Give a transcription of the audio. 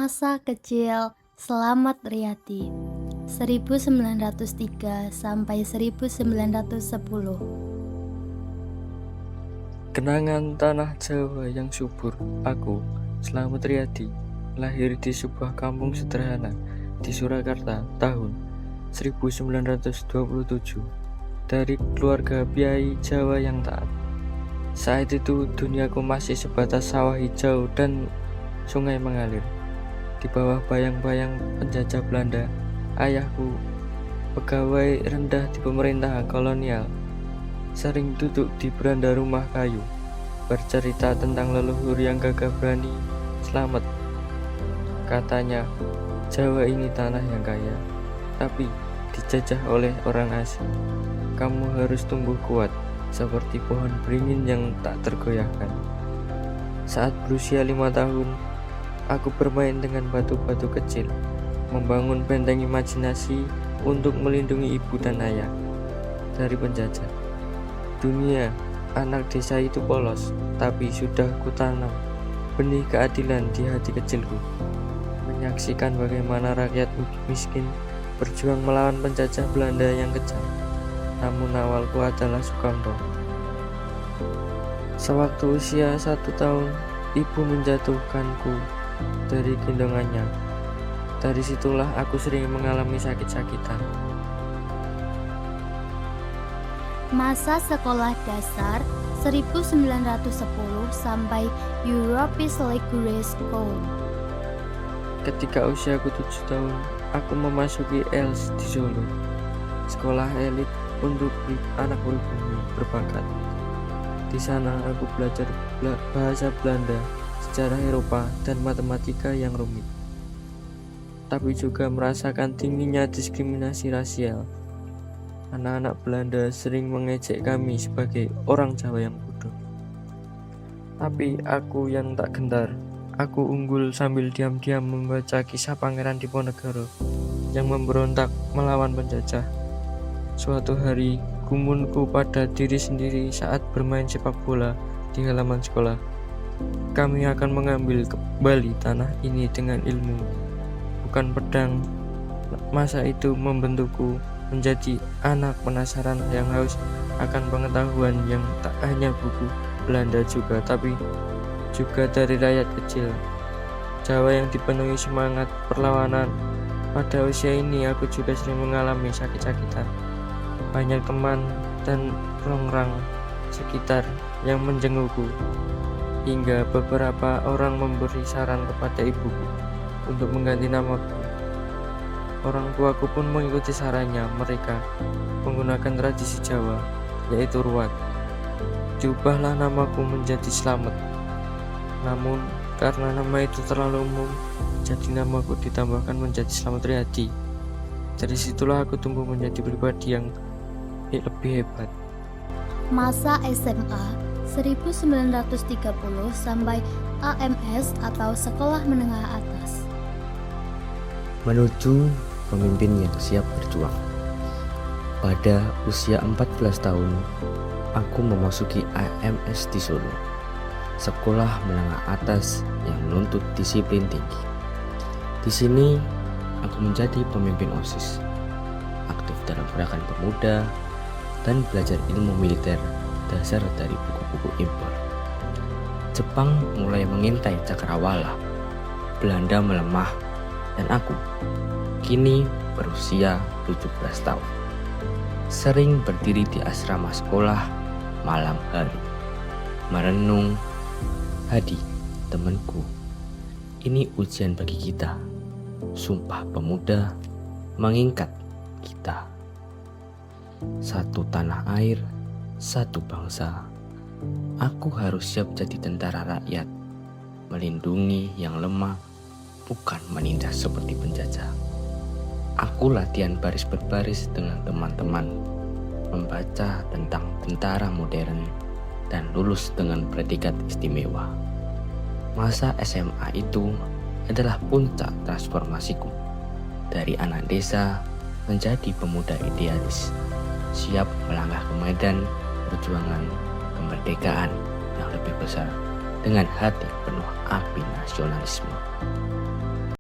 Masa kecil Slamet Riyadi 1903 sampai 1910. Kenangan tanah Jawa yang subur. Aku, Slamet Riyadi, lahir di sebuah kampung sederhana di Surakarta tahun 1927 dari keluarga Piai Jawa yang taat. Saat itu duniaku masih sebatas sawah hijau dan sungai mengalir. Di bawah bayang-bayang penjajah Belanda, ayahku, pegawai rendah di pemerintahan kolonial, sering duduk di beranda rumah kayu, bercerita tentang leluhur yang gagah berani. Selamat, katanya, Jawa ini tanah yang kaya, tapi dijajah oleh orang asing. Kamu harus tumbuh kuat, seperti pohon beringin yang tak tergoyahkan. Saat berusia 5 tahun, aku bermain dengan batu-batu kecil, membangun benteng imajinasi untuk melindungi ibu dan ayah dari penjajah. Dunia anak desa itu polos, tapi sudah kutanam benih keadilan di hati kecilku. Menyaksikan bagaimana rakyat miskin berjuang melawan penjajah Belanda yang kejam. Namun awalku adalah Sukamto. Sewaktu usia 1 tahun, ibu menjatuhkanku dari gendongannya. Dari situlah aku sering mengalami sakit-sakitan. Masa sekolah dasar 1910 sampai Europese Grace School. Ketika usiaku 7 tahun, aku memasuki ELS di Solo, sekolah elit untuk anak pribumi berbakat. Di sana aku belajar bahasa Belanda, sejarah Eropa, dan matematika yang rumit. Tapi juga merasakan tingginya diskriminasi rasial. Anak-anak Belanda sering mengejek kami sebagai orang Jawa yang bodoh. Tapi aku yang tak gentar. Aku unggul sambil diam-diam membaca kisah Pangeran Diponegoro yang memberontak melawan penjajah. Suatu hari, gumunku pada diri sendiri saat bermain sepak bola di halaman sekolah. Kami akan mengambil kembali tanah ini dengan ilmu, bukan pedang. Masa itu membentukku menjadi anak penasaran yang haus akan pengetahuan yang tak hanya buku Belanda tapi juga dari rakyat kecil Jawa yang dipenuhi semangat perlawanan. Pada usia ini aku juga sering mengalami sakit-sakitan. Banyak teman dan orang-orang sekitar yang menjengukku, hingga beberapa orang memberi saran kepada ibuku untuk mengganti namaku. Orang tuaku pun mengikuti sarannya. Mereka menggunakan tradisi Jawa, yaitu ruat. Diubahlah namaku menjadi Slamet. Namun karena nama itu terlalu umum, jadi namaku ditambahkan menjadi Slamet Riyadi. Dari situlah aku tumbuh menjadi pribadi yang lebih hebat. Masa SMA 1930 sampai AMS atau Sekolah Menengah Atas. Menuju pemimpin yang siap berjuang. Pada usia 14 tahun, aku memasuki AMS di Solo, sekolah menengah atas yang menuntut disiplin tinggi. Di sini, aku menjadi pemimpin OSIS, aktif dalam gerakan pemuda, dan belajar ilmu militer dasar dari buku-buku impor. Jepang mulai mengintai Cakrawala, Belanda melemah, dan aku kini berusia 17 tahun. Sering berdiri di asrama sekolah malam hari, merenung, Hadi, temanku, ini ujian bagi kita. Sumpah Pemuda mengikat kita. Satu tanah air, satu bangsa. Aku harus siap jadi tentara rakyat, melindungi yang lemah, bukan menindas seperti penjajah. Aku latihan baris berbaris dengan teman-teman, membaca tentang tentara modern, dan lulus dengan predikat istimewa. Masa SMA itu adalah puncak transformasiku, dari anak desa menjadi pemuda idealis, siap melangkah ke medan perjuangan kemerdekaan yang lebih besar dengan hati penuh api nasionalisme.